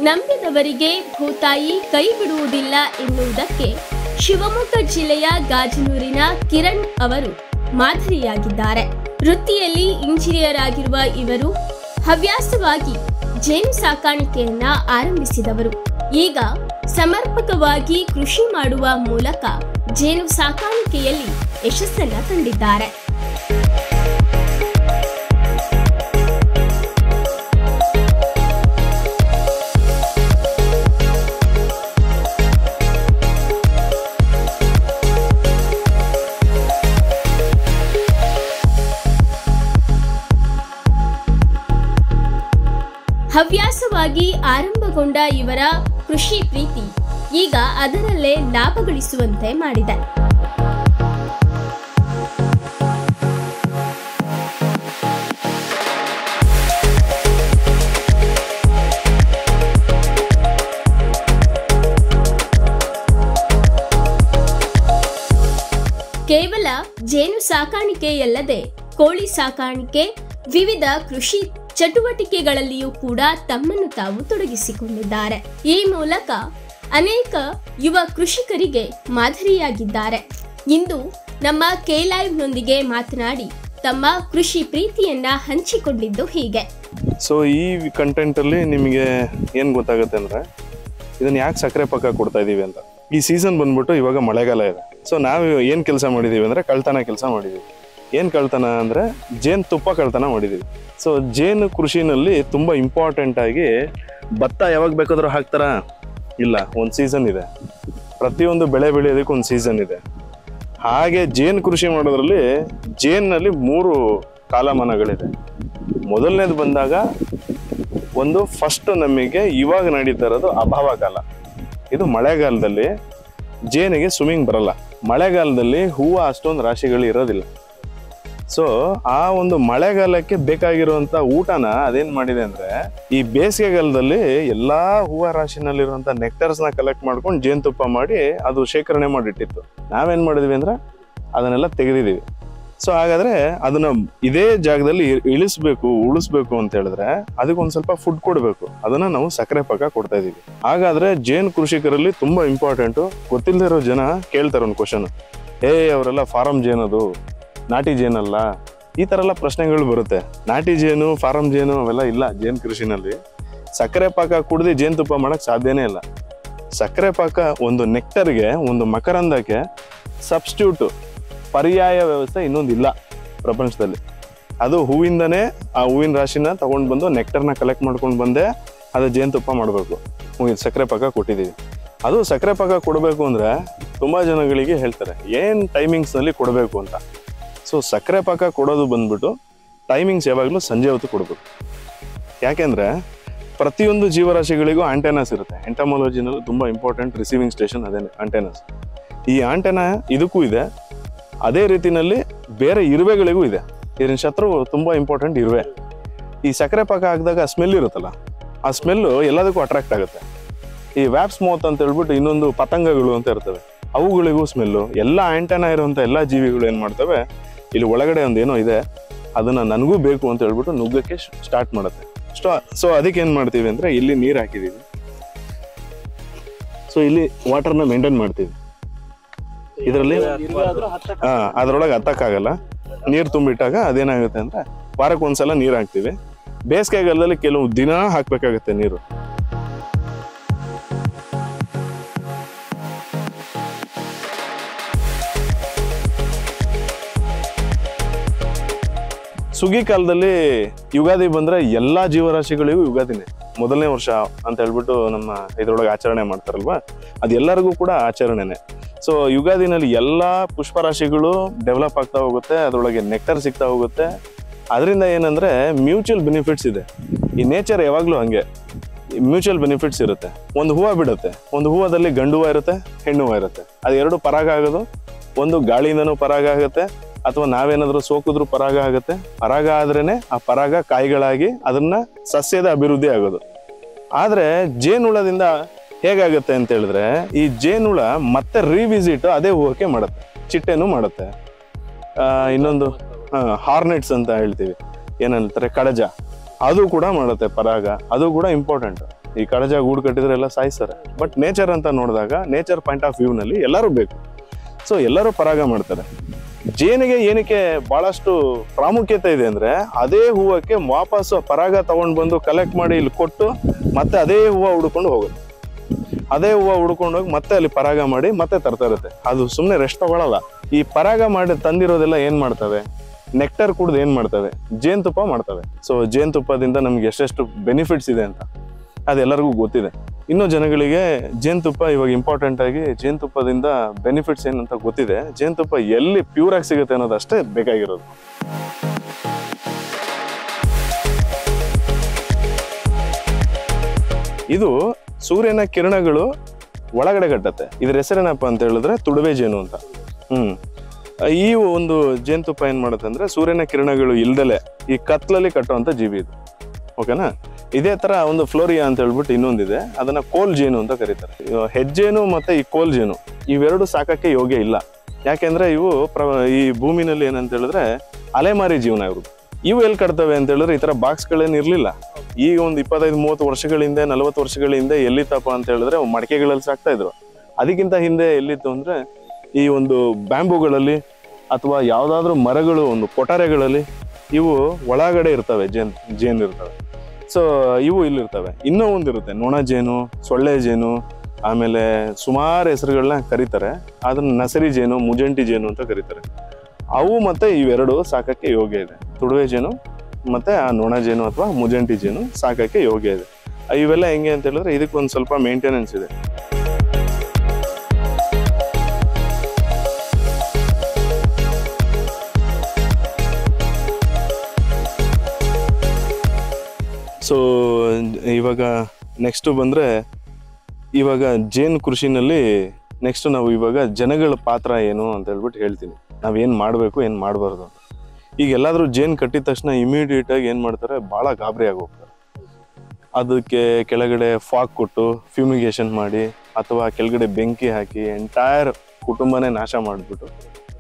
ನಂಬಿದವರಿಗೆ ಭೂತಾಯಿ ಕೈ ಬಿಡುವುದಿಲ್ಲ ಎನ್ನುವುದಕ್ಕೆ ಶಿವಮೊಗ್ಗ ಜಿಲ್ಲೆಯ ಗಾಜನೂರಿನ ಕಿರಣ್ ಅವರು ಮಾದರಿಯಾಗಿದ್ದಾರೆ. ವೃತ್ತಿಯಲ್ಲಿ ಇಂಜಿನಿಯರ್ ಆಗಿರುವ ಇವರು ಹವ್ಯಾಸವಾಗಿ ಜೇನು ಸಾಕಾಣಿಕೆಯನ್ನ ಆರಂಭಿಸಿದವರು. ಈಗ ಸಮರ್ಪಕವಾಗಿ ಕೃಷಿ ಮಾಡುವ ಮೂಲಕ ಜೇನು ಸಾಕಾಣಿಕೆಯಲ್ಲಿ ಯಶಸ್ಸನ್ನ ಕಂಡಿದ್ದಾರೆ. ಹವ್ಯಾಸವಾಗಿ ಆರಂಭಗೊಂಡ ಇವರ ಕೃಷಿ ಪ್ರೀತಿ ಈಗ ಅದರಲ್ಲೇ ಲಾಭ ಗಳಿಸುವಂತೆ ಮಾಡಿದೆ. ಕೇವಲ ಜೇನು ಸಾಕಾಣಿಕೆಯಲ್ಲದೆ ಕೋಳಿ ಸಾಕಾಣಿಕೆ, ವಿವಿಧ ಕೃಷಿ ಚಟುವಟಿಕೆಗಳಲ್ಲಿಯೂ ಕೂಡ ತಮ್ಮನ್ನು ತಾವು ತೊಡಗಿಸಿಕೊಂಡಿದ್ದಾರೆ. ಈ ಮೂಲಕ ಅನೇಕ ಯುವ ಕೃಷಿಕರಿಗೆ ಮಾದರಿಯಾಗಿದ್ದಾರೆ. ಇಂದು ನಮ್ಮ ಕೆ-ಲೈವ್ನೊಂದಿಗೆ ಮಾತನಾಡಿ ತಮ್ಮ ಕೃಷಿ ಪ್ರೀತಿಯನ್ನ ಹಂಚಿಕೊಂಡಿದ್ದು ಹೀಗೆ. ಸೊ ಈ ಕಂಟೆಂಟ್ ಅಲ್ಲಿ ನಿಮಗೆ ಏನ್ ಗೊತ್ತಾಗುತ್ತೆ ಅಂದ್ರೆ ಇದನ್ನ ಯಾಕೆ ಸಕ್ಕರೆ ಪಾಕ ಕೊಡ್ತಾ ಇದೀವಿ ಅಂತ. ಈ ಸೀಸನ್ ಬಂದ್ಬಿಟ್ಟು ಇವಾಗ ಮಳೆಗಾಲ ಇದೆ. ಸೊ ನಾವು ಏನ್ ಕೆಲಸ ಮಾಡಿದೀವಿ ಅಂದ್ರೆ ಕಳ್ತನ ಕೆಲಸ ಮಾಡಿದೀವಿ. ಏನ್ ಕಳ್ತನ ಅಂದ್ರೆ ಜೇನು ತುಪ್ಪ ಕಳ್ತನ ಮಾಡಿದೀವಿ. ಸೊ ಜೇನು ಕೃಷಿನಲ್ಲಿ ತುಂಬಾ ಇಂಪಾರ್ಟೆಂಟ್ ಆಗಿ ಭತ್ತ ಯಾವಾಗ ಬೇಕಾದ್ರೂ ಹಾಕ್ತಾರ? ಇಲ್ಲ, ಒಂದು ಸೀಸನ್ ಇದೆ. ಪ್ರತಿಯೊಂದು ಬೆಳೆ ಬೆಳೆಯೋದಕ್ಕೆ ಒಂದು ಸೀಸನ್ ಇದೆ. ಹಾಗೆ ಜೇನು ಕೃಷಿ ಮಾಡೋದ್ರಲ್ಲಿ ಜೇನಲ್ಲಿ 3 ಕಾಲಮಾನಗಳಿದೆ. ಮೊದಲನೇದು ಬಂದಾಗ ಒಂದು ಫಸ್ಟ್ ನಮಗೆ ಇವಾಗ ನಡೀತಾ ಇರೋದು ಅಭಾವ ಕಾಲ. ಇದು ಮಳೆಗಾಲದಲ್ಲಿ ಜೇನಿಗೆ ಸ್ವಿಮ್ಮಿಂಗ್ ಬರಲ್ಲ. ಮಳೆಗಾಲದಲ್ಲಿ ಹೂವು ಅಷ್ಟೊಂದು ರಾಶಿಗಳು ಇರೋದಿಲ್ಲ. ಸೊ ಆ ಒಂದು ಮಳೆಗಾಲಕ್ಕೆ ಬೇಕಾಗಿರುವಂತ ಊಟನ ಅದೇನ್ ಮಾಡಿದೆ ಅಂದ್ರೆ ಈ ಬೇಸಿಗೆಗಾಲದಲ್ಲಿ ಎಲ್ಲಾ ಹೂವು ರಾಶಿನಲ್ಲಿರುವಂತ ನೆಕ್ಟರ್ಸ್ನ ಕಲೆಕ್ಟ್ ಮಾಡ್ಕೊಂಡು ಜೇನುತುಪ್ಪ ಮಾಡಿ ಅದು ಶೇಖರಣೆ ಮಾಡಿಟ್ಟಿತ್ತು. ನಾವೇನ್ ಮಾಡಿದ್ವಿ ಅಂದ್ರೆ ಅದನ್ನೆಲ್ಲ ತೆಗೆದಿದೀವಿ. ಸೊ ಹಾಗಾದ್ರೆ ಅದನ್ನ ಇದೇ ಜಾಗದಲ್ಲಿ ಉಳಿಸ್ಬೇಕು ಅಂತ ಹೇಳಿದ್ರೆ ಅದಕ್ಕೊಂದ್ ಸ್ವಲ್ಪ ಫುಡ್ ಕೊಡ್ಬೇಕು. ಅದನ್ನ ನಾವು ಸಕ್ಕರೆ ಪಾಕ ಕೊಡ್ತಾ ಇದೀವಿ. ಹಾಗಾದ್ರೆ ಜೇನು ಕೃಷಿಕರಲ್ಲಿ ತುಂಬಾ ಇಂಪಾರ್ಟೆಂಟು. ಗೊತ್ತಿಲ್ಲದೆ ಇರೋ ಜನ ಕೇಳ್ತಾರೆ ಒಂದು ಕ್ವಶನ್, ಅವರೆಲ್ಲ ಫಾರಂ ಜೇನದು, ನಾಟಿ ಜೇನಲ್ಲ, ಈ ತರ ಎಲ್ಲ ಪ್ರಶ್ನೆಗಳು ಬರುತ್ತೆ. ನಾಟಿ ಜೇನು, ಫಾರಂ ಜೇನು ಅವೆಲ್ಲ ಇಲ್ಲ ಜೇನು ಕೃಷಿನಲ್ಲಿ. ಸಕ್ಕರೆ ಪಾಕ ಕುಡ್ದು ಜೇನುತುಪ್ಪ ಮಾಡಕ್ ಸಾಧ್ಯನೇ ಇಲ್ಲ. ಸಕ್ಕರೆ ಪಾಕ ಒಂದು ನೆಕ್ಟರ್ಗೆ, ಒಂದು ಮಕರಂದಕ್ಕೆ ಸಬ್ಸ್ಟಿಟ್ಯೂಟ್ ಪರ್ಯಾಯ ವ್ಯವಸ್ಥೆ ಇನ್ನೊಂದು ಇಲ್ಲ ಪ್ರಪಂಚದಲ್ಲಿ. ಅದು ಹೂವಿಂದನೇ ಆ ಹೂವಿನ ರಾಶಿನ ತಗೊಂಡು ಬಂದು ನೆಕ್ಟರ್ನ ಕಲೆಕ್ಟ್ ಮಾಡ್ಕೊಂಡು ಬಂದೆ ಅದು ಜೇನುತುಪ್ಪ ಮಾಡಬೇಕು. ಸಕ್ಕರೆ ಪಾಕ ಕೊಟ್ಟಿದ್ದೀವಿ. ಅದು ಸಕ್ಕರೆ ಪಾಕ ಕೊಡಬೇಕು ಅಂದ್ರೆ ತುಂಬಾ ಜನಗಳಿಗೆ ಹೇಳ್ತಾರೆ ಏನ್ ಟೈಮಿಂಗ್ಸ್ ನಲ್ಲಿ ಕೊಡಬೇಕು ಅಂತ. ಸೊ ಸಕ್ಕರೆ ಪಾಕ ಕೊಡೋದು ಬಂದ್ಬಿಟ್ಟು ಟೈಮಿಂಗ್ಸ್ ಯಾವಾಗಲೂ ಸಂಜೆ ಹೊತ್ತು ಕೊಡಬೇಕು. ಯಾಕೆಂದ್ರೆ ಪ್ರತಿಯೊಂದು ಜೀವರಾಶಿಗಳಿಗೂ ಆಂಟೆನಾಸ್ ಇರುತ್ತೆ. ಎಂಟಮಾಲಜಿನಲ್ಲಿ ತುಂಬಾ ಇಂಪಾರ್ಟೆಂಟ್ ರಿಸೀವಿಂಗ್ ಸ್ಟೇಷನ್ ಅದೇನೆ ಆಂಟೆನಾಸ್. ಈ ಆಂಟೆನಾ ಇದಕ್ಕೂ ಇದೆ, ಅದೇ ರೀತಿನಲ್ಲಿ ಬೇರೆ ಇರುವೆಗಳಿಗೂ ಇದೆ. ಇದರ ಶತ್ರು ತುಂಬಾ ಇಂಪಾರ್ಟೆಂಟ್ ಇರುವೆ. ಈ ಸಕ್ಕರೆ ಪಾಕ ಹಾಕಿದಾಗ ಸ್ಮೆಲ್ ಇರುತ್ತಲ್ಲ, ಆ ಸ್ಮೆಲ್ಲು ಎಲ್ಲದಕ್ಕೂ ಅಟ್ರಾಕ್ಟ್ ಆಗುತ್ತೆ. ಈ ವ್ಯಾಪ್ಸ್ ಮೌತ್ ಅಂತ ಹೇಳ್ಬಿಟ್ಟು ಇನ್ನೊಂದು ಪತಂಗಗಳು ಅಂತ ಇರ್ತವೆ, ಅವುಗಳಿಗೂ ಸ್ಮೆಲ್ಲು. ಎಲ್ಲ ಆಂಟೆನಾ ಇರುವಂತ ಎಲ್ಲಾ ಜೀವಿಗಳು ಏನ್ ಮಾಡ್ತವೆ, ಇಲ್ಲಿ ಒಳಗಡೆ ಒಂದೇನೋ ಇದೆ, ಅದನ್ನ ನನಗೂ ಬೇಕು ಅಂತ ಹೇಳ್ಬಿಟ್ಟು ನುಗ್ಗಕ್ಕೆ ಸ್ಟಾರ್ಟ್ ಮಾಡುತ್ತೆ. ಸೊ ಅದಕ್ಕೆ ಏನ್ ಮಾಡ್ತೀವಿ ಅಂದ್ರೆ ಇಲ್ಲಿ ನೀರ್ ಹಾಕಿದೀವಿ. ಸೊ ಇಲ್ಲಿ ವಾಟರ್ನ ಮೇಂಟೈನ್ ಮಾಡ್ತೀವಿ. ಇದರಲ್ಲಿ ಅದ್ರೊಳಗೆ ಹತ್ತಕ್ಕಾಗಲ್ಲ. ನೀರ್ ತುಂಬಿಟ್ಟಾಗ ಅದೇನಾಗುತ್ತೆ ಅಂದ್ರೆ ವಾರಕ್ಕೆ ಒಂದ್ಸಲ ನೀರ್ ಹಾಕ್ತಿವಿ. ಬೇಸಿಗೆಗಾಲದಲ್ಲಿ ಕೆಲವು ದಿನ ಹಾಕ್ಬೇಕಾಗತ್ತೆ ನೀರು. ಸುಗ್ಗಿ ಕಾಲದಲ್ಲಿ ಯುಗಾದಿ ಬಂದ್ರೆ ಎಲ್ಲಾ ಜೀವರಾಶಿಗಳಿಗೂ ಯುಗಾದಿನೇ ಮೊದಲನೇ ವರ್ಷ ಅಂತ ಹೇಳ್ಬಿಟ್ಟು ನಮ್ಮ ಇದ್ರೊಳಗೆ ಆಚರಣೆ ಮಾಡ್ತಾರಲ್ವಾ, ಅದು ಎಲ್ಲರಿಗೂ ಕೂಡ ಆಚರಣೆನೆ. ಸೊ ಯುಗಾದಿನಲ್ಲಿ ಎಲ್ಲಾ ಪುಷ್ಪರಾಶಿಗಳು ಡೆವಲಪ್ ಆಗ್ತಾ ಹೋಗುತ್ತೆ, ಅದ್ರೊಳಗೆ ನೆಕ್ಟರ್ ಸಿಗ್ತಾ ಹೋಗುತ್ತೆ. ಅದರಿಂದ ಏನಂದ್ರೆ ಮ್ಯೂಚುವಲ್ ಬೆನಿಫಿಟ್ಸ್ ಇದೆ. ಈ ನೇಚರ್ ಯಾವಾಗ್ಲೂ ಹಂಗೆ ಮ್ಯೂಚುವಲ್ ಬೆನಿಫಿಟ್ಸ್ ಇರುತ್ತೆ. ಒಂದು ಹೂವು ಬಿಡುತ್ತೆ, ಒಂದು ಹೂವದಲ್ಲಿ ಗಂಡು ಹೂವು ಇರುತ್ತೆ, ಹೆಣ್ಣು ಹೂವು ಇರುತ್ತೆ. ಅದು ಎರಡು ಪರಾಗ ಆಗೋದು, ಒಂದು ಗಾಳಿಯಿಂದನೂ ಪರಾಗ ಆಗುತ್ತೆ, ಅಥವಾ ನಾವೇನಾದ್ರೂ ಸೋಕಿದ್ರು ಪರಾಗ ಆಗುತ್ತೆ. ಪರಾಗ ಆದ್ರೇನೆ ಆ ಪರಾಗ ಕಾಯಿಗಳಾಗಿ ಅದನ್ನ ಸಸ್ಯದ ಅಭಿವೃದ್ಧಿ ಆಗೋದು. ಆದ್ರೆ ಜೇನುಳದಿಂದ ಹೇಗಾಗುತ್ತೆ ಅಂತ ಹೇಳಿದ್ರೆ ಈ ಜೇನುಳ ಮತ್ತೆ ರಿವಿಸಿಟ್ ಅದೇ ಹೂವಕ್ಕೆ ಮಾಡುತ್ತೆ, ಚಿಟ್ಟೆನೂ ಮಾಡುತ್ತೆ. ಇನ್ನೊಂದು ಹಾರ್ನೆಟ್ಸ್ ಅಂತ ಹೇಳ್ತೀವಿ, ಏನಂತಾರೆ ಕಡಜ, ಅದು ಕೂಡ ಮಾಡುತ್ತೆ ಪರಾಗ, ಅದು ಕೂಡ ಇಂಪಾರ್ಟೆಂಟ್. ಈ ಕಡಜ ಗೂಡು ಕಟ್ಟಿದ್ರೆ ಎಲ್ಲ ಸಾಯಿಸ್ತಾರೆ. ಬಟ್ ನೇಚರ್ ಅಂತ ನೋಡಿದಾಗ ನೇಚರ್ ಪಾಯಿಂಟ್ ಆಫ್ ವ್ಯೂನಲ್ಲಿ ಎಲ್ಲರೂ ಬೇಕು. ಸೊ ಎಲ್ಲರೂ ಪರಾಗ ಮಾಡ್ತಾರೆ. ಜೇನಿಗೆ ಏನಕ್ಕೆ ಬಹಳಷ್ಟು ಪ್ರಾಮುಖ್ಯತೆ ಇದೆ ಅಂದ್ರೆ, ಅದೇ ಹೂವಕ್ಕೆ ವಾಪಸ್ ಪರಾಗ ತಗೊಂಡು ಬಂದು ಕಲೆಕ್ಟ್ ಮಾಡಿ ಇಲ್ಲಿ ಕೊಟ್ಟು ಮತ್ತೆ ಅದೇ ಹೂವು ಹುಡ್ಕೊಂಡು ಹೋಗುತ್ತೆ. ಅದೇ ಹೂವು ಹುಡ್ಕೊಂಡು ಹೋಗಿ ಮತ್ತೆ ಅಲ್ಲಿ ಪರಾಗ ಮಾಡಿ ಮತ್ತೆ ತರ್ತಾ ಇರುತ್ತೆ. ಅದು ಸುಮ್ಮನೆ ರೆಸ್ಟ್ ತಗೊಳಲ್ಲ. ಈ ಪರಾಗ ಮಾಡಿ ತಂದಿರೋದೆಲ್ಲ ಏನ್ ಮಾಡ್ತವೆ, ನೆಕ್ಟರ್ ಕುಡ್ದು ಏನ್ ಮಾಡ್ತವೆ, ಜೇನುತುಪ್ಪ ಮಾಡ್ತವೆ. ಸೊ ಜೇನುತುಪ್ಪದಿಂದ ನಮ್ಗೆ ಎಷ್ಟೆಷ್ಟು ಬೆನಿಫಿಟ್ಸ್ ಇದೆ ಅಂತ ಅದೆಲ್ಲರಿಗೂ ಗೊತ್ತಿದೆ. ಇನ್ನೂ ಜನಗಳಿಗೆ ಜೇನುತುಪ್ಪ ಇವಾಗ ಇಂಪಾರ್ಟೆಂಟ್ ಆಗಿ ಜೇನುತುಪ್ಪದಿಂದ ಬೆನಿಫಿಟ್ಸ್ ಏನಂತ ಗೊತ್ತಿದೆ. ಜೇನುತುಪ್ಪ ಎಲ್ಲಿ ಪ್ಯೂರ್ ಆಗಿ ಸಿಗುತ್ತೆ ಅನ್ನೋದು ಅಷ್ಟೇ ಬೇಕಾಗಿರೋದು. ಇದು ಸೂರ್ಯನ ಕಿರಣಗಳು ಒಳಗಡೆ ಕಟ್ಟತ್ತೆ. ಇದ್ರ ಹೆಸರೇನಪ್ಪ ಅಂತ ಹೇಳಿದ್ರೆ ತುಡುವೆ ಜೇನು ಅಂತ. ಈ ಒಂದು ಜೇನುತುಪ್ಪ ಏನ್ ಮಾಡುತ್ತೆ ಅಂದ್ರೆ, ಸೂರ್ಯನ ಕಿರಣಗಳು ಇಲ್ದಲೆ ಈ ಕತ್ಲಲ್ಲಿ ಕಟ್ಟುವಂತ ಜೀವಿ ಇದು. ಓಕೆನಾ? ಇದೇ ತರ ಒಂದು ಫ್ಲೋರಿಯಾ ಅಂತ ಹೇಳ್ಬಿಟ್ಟು ಇನ್ನೊಂದಿದೆ, ಅದನ್ನ ಕೋಲ್ ಜೇನು ಅಂತ ಕರೀತಾರೆ. ಹೆಜ್ಜೇನು ಮತ್ತೆ ಈ ಕೋಲ್ ಜೇನು ಇವೆರಡು ಸಾಕಕ್ಕೆ ಯೋಗ್ಯ ಇಲ್ಲ. ಯಾಕೆಂದ್ರೆ ಇವು ಈ ಭೂಮಿನಲ್ಲಿ ಏನಂತ ಹೇಳಿದ್ರೆ ಅಲೆಮಾರಿ ಜೀವನ ಇವ್ರದ್ದು. ಇವು ಎಲ್ಲಿ ಕಟ್ತವೆ ಅಂತ ಹೇಳಿದ್ರೆ ಈ ತರ ಬಾಕ್ಸ್ಗಳೇನು ಇರ್ಲಿಲ್ಲ. ಈಗ ಒಂದು 25-30 ವರ್ಷಗಳ ಹಿಂದೆ, 40 ವರ್ಷಗಳ ಹಿಂದೆ ಎಲ್ಲಿತ್ತಪ್ಪ ಅಂತ ಹೇಳಿದ್ರೆ ಮಡಿಕೆಗಳಲ್ಲಿ ಸಾಕ್ತಾ ಇದ್ರು. ಅದಕ್ಕಿಂತ ಹಿಂದೆ ಎಲ್ಲಿತ್ತು ಅಂದ್ರೆ ಈ ಒಂದು ಬ್ಯಾಂಬೂಗಳಲ್ಲಿ ಅಥವಾ ಯಾವ್ದಾದ್ರು ಮರಗಳು ಒಂದು ಕೊಠಾರೆಗಳಲ್ಲಿ ಇವು ಒಳಗಡೆ ಇರ್ತವೆ, ಜೇನು ಇರ್ತವೆ. ಸೊ ಇವು ಇಲ್ಲಿರ್ತವೆ. ಇನ್ನೂ ಒಂದಿರುತ್ತೆ ನೊಣ ಜೇನು, ಸೊಳ್ಳೆ ಜೇನು, ಆಮೇಲೆ ಸುಮಾರು ಹೆಸರುಗಳನ್ನ ಕರೀತಾರೆ. ಅದನ್ನ ನಸರಿ ಜೇನು, ಮುಜಂಟಿ ಜೇನು ಅಂತ ಕರೀತಾರೆ. ಅವು ಮತ್ತೆ ಇವೆರಡು ಸಾಕಕ್ಕೆ ಯೋಗ್ಯ ಇದೆ. ತುಡುವೆ ಜೇನು ಮತ್ತೆ ಆ ನೊಣ ಜೇನು ಅಥವಾ ಮುಜಂಟಿ ಜೇನು ಸಾಕಕ್ಕೆ ಯೋಗ್ಯ ಇದೆ. ಇವೆಲ್ಲ ಹೆಂಗೆ ಅಂತ ಹೇಳಿದ್ರೆ ಇದಕ್ಕೊಂದು ಸ್ವಲ್ಪ ಮೇಂಟೆನೆನ್ಸ್ ಇದೆ. ಸೊ ಇವಾಗ ನೆಕ್ಸ್ಟ್ ಬಂದರೆ, ಇವಾಗ ಜೇನು ಕೃಷಿನಲ್ಲಿ ನೆಕ್ಸ್ಟ್ ನಾವು ಇವಾಗ ಜನಗಳ ಪಾತ್ರ ಏನು ಅಂತ ಹೇಳ್ಬಿಟ್ಟು ಹೇಳ್ತೀನಿ. ನಾವೇನು ಮಾಡಬೇಕು, ಏನು ಮಾಡಬಾರ್ದು ಅಂತ. ಈಗ ಎಲ್ಲಾದರೂ ಜೇನು ಕಟ್ಟಿದ ತಕ್ಷಣ ಇಮಿಡಿಯೇಟಾಗಿ ಏನು ಮಾಡ್ತಾರೆ, ಭಾಳ ಗಾಬರಿ ಆಗಿ ಹೋಗ್ತಾರೆ. ಅದಕ್ಕೆ ಕೆಳಗಡೆ ಫಾಗ್ ಕೊಟ್ಟು ಫ್ಯೂಮಿಗೇಷನ್ ಮಾಡಿ ಅಥವಾ ಕೆಳಗಡೆ ಬೆಂಕಿ ಹಾಕಿ ಎಂಟೈರ್ ಕುಟುಂಬನೇ ನಾಶ ಮಾಡಿಬಿಟ್ಟು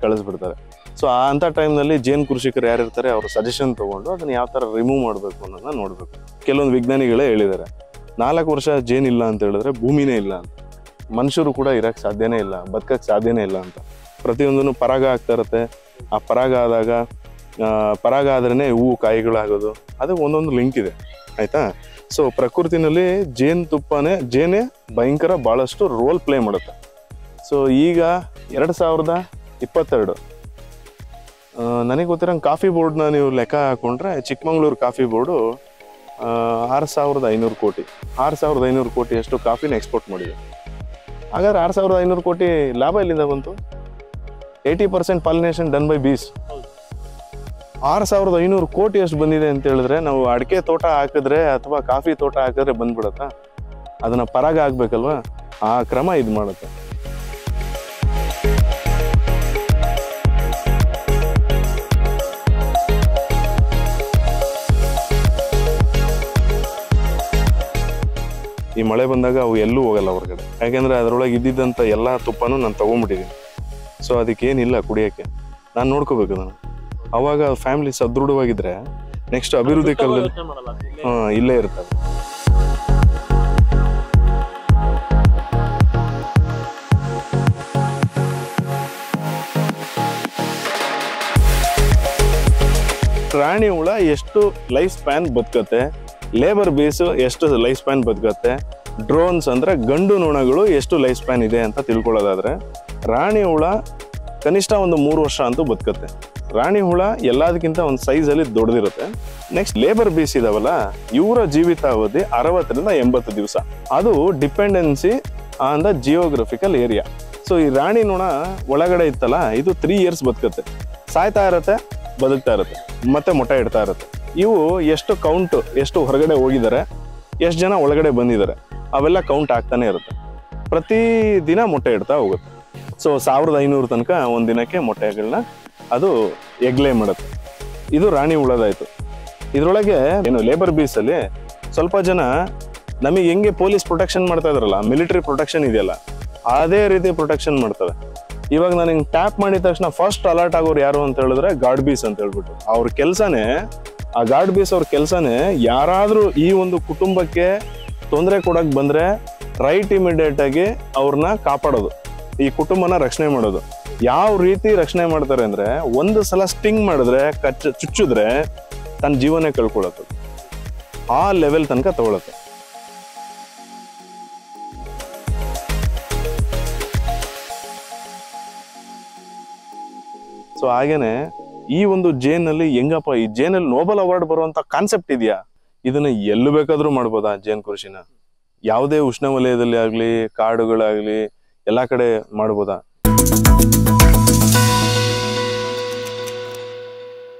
ಕಳಿಸ್ಬಿಡ್ತಾರೆ. ಸೊ ಅಂಥ ಟೈಮ್ನಲ್ಲಿ ಜೇನು ಕೃಷಿಕರು ಯಾರಿರ್ತಾರೆ ಅವ್ರ ಸಜೆಷನ್ ತೊಗೊಂಡು ಅದನ್ನು ಯಾವ ಥರ ರಿಮೂವ್ ಮಾಡಬೇಕು ಅನ್ನೋದನ್ನ ನೋಡಬೇಕು. ಕೆಲವೊಂದು ವಿಜ್ಞಾನಿಗಳೇ ಹೇಳಿದ್ದಾರೆ, 4 ವರ್ಷ ಜೇನಿಲ್ಲ ಅಂತ ಹೇಳಿದ್ರೆ ಭೂಮಿನೇ ಇಲ್ಲ ಅಂತ, ಮನುಷ್ಯರು ಕೂಡ ಇರೋಕ್ಕೆ ಸಾಧ್ಯನೇ ಇಲ್ಲ, ಬದುಕಕ್ಕೆ ಸಾಧ್ಯನೇ ಇಲ್ಲ ಅಂತ. ಪ್ರತಿಯೊಂದೂ ಪರಾಗ ಆಗ್ತಾ ಇರುತ್ತೆ. ಆ ಪರಾಗ ಆದಾಗ ಪರಾಗ ಆದ್ರೇ ಹೂವು ಕಾಯಿಗಳಾಗೋದು, ಅದು ಒಂದೊಂದು ಲಿಂಕ್ ಇದೆ, ಆಯಿತಾ? ಸೊ ಪ್ರಕೃತಿನಲ್ಲಿ ಜೇನೇ ಭಯಂಕರ ಭಾಳಷ್ಟು ರೋಲ್ ಪ್ಲೇ ಮಾಡುತ್ತೆ. ಸೊ ಈಗ 2022 ನನಗೆ ಗೊತ್ತಿರೋಂಗೆ ಕಾಫಿ ಬೋರ್ಡ್ನ ನೀವು ಲೆಕ್ಕ ಹಾಕೊಂಡ್ರೆ ಚಿಕ್ಕಮಂಗ್ಳೂರು ಕಾಫಿ ಬೋರ್ಡು 6500 ಕೋಟಿ 6500 ಕೋಟಿಯಷ್ಟು ಕಾಫಿನ ಎಕ್ಸ್ಪೋರ್ಟ್ ಮಾಡಿದೆ. ಹಾಗಾದ್ರೆ 6500 ಕೋಟಿ ಲಾಭ ಎಲ್ಲಿಂದ ಬಂತು? 80% ಪಾಲಿನೇಷನ್ ಡನ್ ಬೈ ಬೀಸ್. 6500 ಕೋಟಿ ಎಷ್ಟು ಬಂದಿದೆ ಅಂತ ಹೇಳಿದ್ರೆ, ನಾವು ಅಡಿಕೆ ತೋಟ ಹಾಕಿದ್ರೆ ಅಥವಾ ಕಾಫಿ ತೋಟ ಹಾಕಿದ್ರೆ ಬಂದ್ಬಿಡತ್ತಾ? ಅದನ್ನ ಪರಾಗ ಆಗ್ಬೇಕಲ್ವಾ? ಆ ಕ್ರಮ ಇದು ಮಾಡುತ್ತೆ. ಈ ಮಳೆ ಬಂದಾಗ ಅವು ಎಲ್ಲೂ ಹೋಗಲ್ಲ ಹೊರಗಡೆ, ಯಾಕೆಂದ್ರೆ ಅದರೊಳಗೆ ಇದ್ದಿದ್ದಂಥ ಎಲ್ಲ ತುಪ್ಪನೂ ನಾನು ತೊಗೊಂಡ್ಬಿಟ್ಟಿದ್ದೀನಿ. ಸೊ ಅದಕ್ಕೇನಿಲ್ಲ ಕುಡಿಯೋಕ್ಕೆ, ನಾನು ನೋಡ್ಕೋಬೇಕು ನಾನು. ಅವಾಗ ಫ್ಯಾಮಿಲಿ ಸದೃಢವಾಗಿದ್ರೆ ನೆಕ್ಸ್ಟ್ ಅಭಿವೃದ್ಧಿ ಕಾಲದಲ್ಲಿ ಇಲ್ಲೇ ಇರ್ತವೆ. ರಾಣಿ ಹುಳ ಎಷ್ಟು ಲೈಫ್ ಸ್ಪ್ಯಾನ್ ಬದುಕತ್ತೆ, ಲೇಬರ್ ಬೇಸು ಎಷ್ಟು ಲೈಫ್ ಸ್ಪ್ಯಾನ್ ಬದುಕತ್ತೆ, ಡ್ರೋನ್ಸ್ ಅಂದ್ರೆ ಗಂಡು ನೊಣಗಳು ಎಷ್ಟು ಲೈಫ್ ಸ್ಪ್ಯಾನ್ ಇದೆ ಅಂತ ತಿಳ್ಕೊಳ್ಳೋದಾದ್ರೆ, ರಾಣಿ ಹುಳ ಕನಿಷ್ಠ ಒಂದು 3 ವರ್ಷ ಅಂತೂ ಬದುಕತ್ತೆ. ರಾಣಿ ಹುಳ ಎಲ್ಲದಕ್ಕಿಂತ ಒಂದು ಸೈಜಲ್ಲಿ ದೊಡ್ಡದಿರುತ್ತೆ. ನೆಕ್ಸ್ಟ್ ಲೇಬರ್ ಬೀಸ್ ಇದಾವಲ್ಲ, ಇವರ ಜೀವಿತಾವಧಿ 60ರಿಂದ 80 ದಿವಸ. ಅದು dependency on the geographical area. So ಈ ರಾಣಿ ನೊಣ ಒಳಗಡೆ ಇತ್ತಲ್ಲ, ಇದು 3 ಇಯರ್ಸ್ ಬದುಕತ್ತೆ, ಸಾಯ್ತಾ ಇರುತ್ತೆ, ಬದುಕ್ತಾ ಇರುತ್ತೆ, ಮತ್ತೆ ಮೊಟ್ಟೆ ಇಡ್ತಾ ಇರುತ್ತೆ. ಇವು ಎಷ್ಟು ಕೌಂಟ್, ಎಷ್ಟು ಹೊರಗಡೆ ಹೋಗಿದ್ದಾರೆ, ಎಷ್ಟು ಜನ ಒಳಗಡೆ ಬಂದಿದ್ದಾರೆ, ಅವೆಲ್ಲ ಕೌಂಟ್ ಆಗ್ತಾನೆ ಇರುತ್ತೆ. ಪ್ರತಿ ದಿನ ಮೊಟ್ಟೆ ಇಡ್ತಾ ಹೋಗುತ್ತೆ. ಸೊ 1500 ತನಕ ಒಂದು ದಿನಕ್ಕೆ ಮೊಟ್ಟೆಗಳನ್ನ ಅದು ಎಗ್ಲೇ ಮಾಡುತ್ತೆ. ಇದು ರಾಣಿ ಹುಳದಾಯ್ತು. ಇದರೊಳಗೆ ಏನು ಲೇಬರ್ ಬೀಸಲ್ಲಿ ಸ್ವಲ್ಪ ಜನ ನಮಗೆ ಹೆಂಗೆ ಪೊಲೀಸ್ ಪ್ರೊಟೆಕ್ಷನ್ ಮಾಡ್ತಾ ಇದ್ರಲ್ಲ, ಮಿಲಿಟರಿ ಪ್ರೊಟೆಕ್ಷನ್ ಇದೆಯಲ್ಲ, ಅದೇ ರೀತಿ ಪ್ರೊಟೆಕ್ಷನ್ ಮಾಡ್ತವೆ. ಇವಾಗ ನಾನು ಹಿಂಗೆ ಟ್ಯಾಪ್ ಮಾಡಿದ ತಕ್ಷಣ ಫಸ್ಟ್ ಅಲರ್ಟ್ ಆಗೋರು ಯಾರು ಅಂತ ಹೇಳಿದ್ರೆ ಗಾರ್ಡ್ ಬೀಸ್ ಅಂತ ಹೇಳ್ಬಿಟ್ಟು. ಅವ್ರ ಕೆಲಸನೇ, ಆ ಗಾರ್ಡ್ ಬೀಸ್ ಅವ್ರ ಕೆಲಸನೇ ಯಾರಾದ್ರೂ ಈ ಒಂದು ಕುಟುಂಬಕ್ಕೆ ತೊಂದರೆ ಕೊಡಕ್ ಬಂದ್ರೆ ರೈಟ್ ಇಮಿಡಿಯೇಟ್ ಆಗಿ ಅವ್ರನ್ನ ಕಾಪಾಡೋದು, ಈ ಕುಟುಂಬನ ರಕ್ಷಣೆ ಮಾಡೋದು. ಯಾವ ರೀತಿ ರಕ್ಷಣೆ ಮಾಡ್ತಾರೆ ಅಂದ್ರೆ, ಒಂದು ಸಲ ಸ್ಟಿಂಗ್ ಮಾಡಿದ್ರೆ ಚುಚ್ಚಿದ್ರೆ ತನ್ನ ಜೀವನೇ ಕಳ್ಕೊಳ್ಳೋದು, ಆ ಲೆವೆಲ್ ತನಕ ತಗೊಳತ್ತೆ. ಸೊ ಹಾಗೇನೆ ಈ ಒಂದು ಜೇನಲ್ಲಿ ಹೆಂಗಪ್ಪ, ಈ ಜೇನಲ್ಲಿ ನೋಬೆಲ್ ಅವಾರ್ಡ್ ಬರುವಂತ ಕಾನ್ಸೆಪ್ಟ್ ಇದೆಯಾ? ಇದನ್ನ ಎಲ್ಲೂ ಬೇಕಾದ್ರೂ ಮಾಡ್ಬೋದಾ ಜೇನ್ ಕೃಷಿನ? ಯಾವುದೇ ಉಷ್ಣವಲಯದಲ್ಲಿ ಆಗ್ಲಿ, ಕಾಡುಗಳಾಗ್ಲಿ, ಎಲ್ಲಾ ಕಡೆ ಮಾಡ್ಬೋದಾ?